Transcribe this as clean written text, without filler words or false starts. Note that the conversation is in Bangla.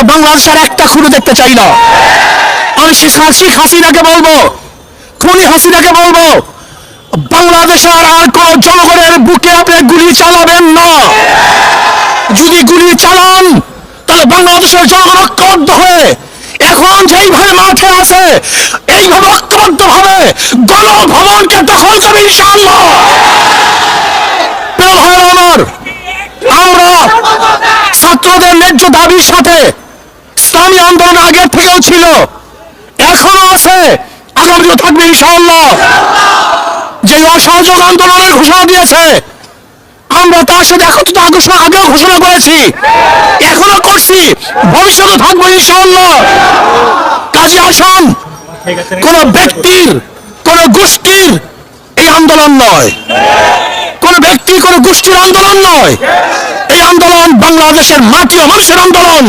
আমরা বাংলাদেশের একটা খুনি দেখতে চাই না। আমি শেখ হাসিনাকে বলবো, খুনি হাসিনাকে বলবো, বাংলাদেশের আর কোন জনগণের বুকে আপনি গুলি চালাবেন না। যদি গুলি চালান তাহলে বাংলাদেশের জনগণ ঐক্যবদ্ধ হয়ে এখন যেইভাবে মাঠে আছে এইভাবে ঐক্যবদ্ধ ভাবে গণভবনকে দখল করবে ইনশাআল্লাহ। প্রিয় ভাইরা আমার, আমরা ছাত্রদের ন্যায্য দাবির সাথে ইসলামী আন্দোলন আগের থেকেও ছিল, এখনো আছে, আগামীও থাকবে ইনশাআল্লাহ। যে অসহযোগ আন্দোলনের ঘোষণা দিয়েছে আমরা তার সাথে একত্রিত আগেও ঘোষণা করেছি, এখনো করছি, ভবিষ্যতে থাকবো ইনশাআল্লাহ। কাজে আসুন, কোন ব্যক্তির কোন গোষ্ঠীর এই আন্দোলন নয়, কোন ব্যক্তি কোন গোষ্ঠীর আন্দোলন নয়, এই আন্দোলন বাংলাদেশের মাটি ও মানুষের আন্দোলন।